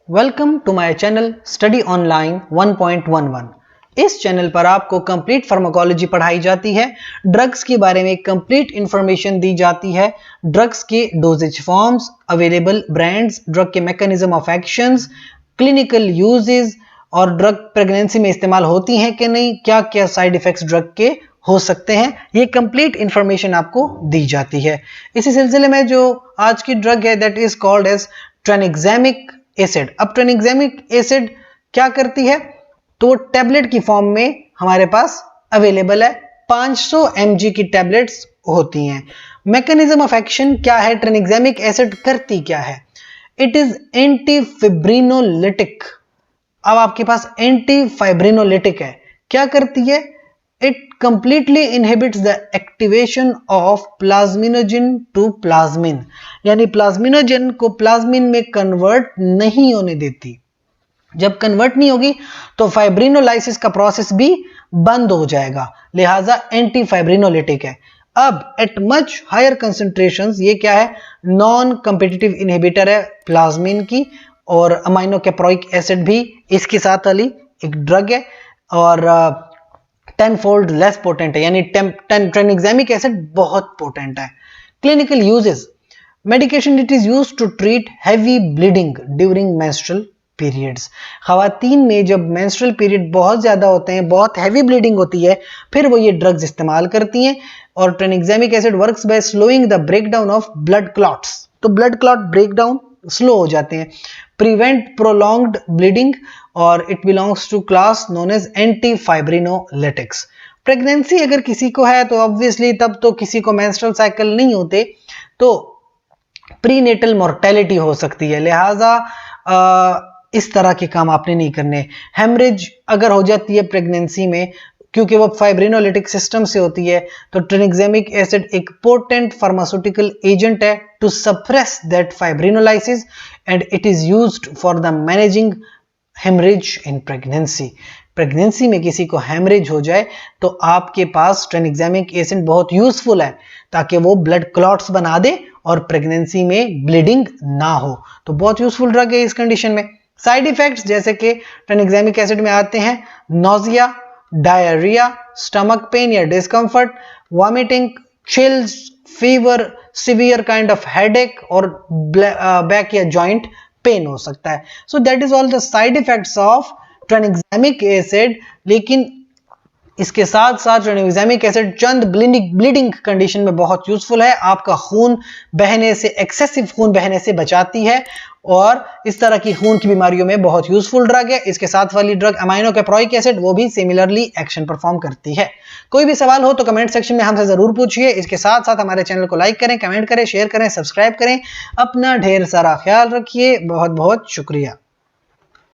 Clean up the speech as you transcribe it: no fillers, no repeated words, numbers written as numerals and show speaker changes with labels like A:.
A: Welcome to my channel study online 1.11। इस channel पर आपको कंप्लीट फार्माकोलॉजी पढ़ाई जाती है। ड्रग्स के बारे में कंप्लीट इंफॉर्मेशन दी जाती है। ड्रग्स के dosage forms, available brands, drug के mechanism of actions, clinical uses और ड्रग प्रेगनेंसी में इस्तेमाल होती हैं कि नहीं, क्या क्या साइड इफेक्ट्स ड्रग के हो सकते हैं, ये कंप्लीट इंफॉर्मेशन आपको दी जाती है। इसी सिलसिले में जो आज की ड्रग है that is called as tranexamic acid. अब ट्रेनिक्सेमिक एसिड क्या करती है, तो टैबलेट की फॉर्म में हमारे पास अवेलेबल है। 500 mg की टैबलेट्स होती हैं। मैकेनिज्म ऑफ एक्शन क्या है, ट्रेनिक्सेमिक एसिड करती क्या है? It is anti fibrinolytic. अब आपके पास एंटी फाइब्रिनोलिटिक है, क्या करती है? It completely inhibits the activation of plasminogen to plasmin, यानी प्लाज्मिनोजन को प्लाज्मिन में कन्वर्ट नहीं होने देती। जब कन्वर्ट नहीं होगी तो फाइब्रिनोलाइसिस का प्रोसेस भी बंद हो जाएगा, लिहाजा एंटी फाइब्रिनोलिटिक है। अब एट मच हायर कंसंट्रेशंस ये क्या है, नॉन कॉम्पिटिटिव इनहिबिटर है प्लाज्मिन की, और अमाइनो कैप्रोइक एसिड भी इसके साथ वाली एक ड्रग है और 10 फोल्ड लेस पोटेंट है, यानी ट्रेनिक्सेमिक एसिड बहुत पोटेंट है। Clinical uses, medication it is used to treat heavy bleeding during menstrual periods. खवातीन में जब मेंस्ट्रुअल पीरियड बहुत ज्यादा होते हैं, बहुत हैवी ब्लीडिंग होती है, फिर वो ये ड्रग्स इस्तेमाल करती हैं। और tranexamic acid works by slowing the breakdown of blood clots, तो ब्लड क्लॉट ब्रेकडाउन स्लो हो जाते हैं, प्रिवेंट प्रोलॉन्ग्ड ब्लीडिंग, और it belongs to class known as anti fibrinolytics. Pregnancy अगर किसी को है तो ऑब्वियसली तब तो किसी को मेंस्ट्रुअल साइकिल नहीं होते, तो प्रीनेटल मोर्टेलिटी हो सकती है, लिहाजा इस तरह के काम आपने नहीं करने। हेमरेज अगर हो जाती है प्रेगनेंसी में, क्योंकि वो फाइब्रिनोलिटिक सिस्टम से होती है, तो ट्रेनिक्सेमिक एसिड एक पोटेंट फार्मास्यूटिकल एजेंट है to suppress that fibrinolysis and it is used for the managing haemorrhage in pregnancy. Pregnancy में किसी को हेमरेज हो जाए तो आपके पास ट्रेनिक्सेमिक एसिड बहुत यूजफुल है, ताकि वो ब्लड क्लॉट्स बना दे और प्रेगनेंसी में ब्लीडिंग ना हो। तो बहुत यूजफुल ड्रग है इस कंडीशन में। साइड इफेक्ट्स जैसे कि ट्रेनिक्सेमिक एसिड में आते हैं नोजिया, डायरिया, स्टमक पेन या discomfort, vomiting, chills, fever, severe kind of headache और बैक या जॉइंट पेन हो सकता है। So that is all the side effects of tranexamic acid. लेकिन इसके साथ साथ ट्रेनिक्सेमिक एसिड चंद ब्लीडिंग कंडीशन में बहुत यूजफुल है। आपका खून बहने से, एक्सेसिव खून बहने से बचाती है, और इस तरह की खून की बीमारियों में बहुत यूजफुल ड्रग है। इसके साथ वाली ड्रग अमाइनो कैप्रोइक एसिड, वो भी सिमिलरली एक्शन परफॉर्म करती है। कोई भी सवाल हो तो कमेंट सेक्शन में हमसे जरूर पूछिए। इसके साथ साथ हमारे चैनल को लाइक करें, कमेंट करें, शेयर करें, सब्सक्राइब करें। अपना ढेर सारा ख्याल रखिए। बहुत बहुत शुक्रिया।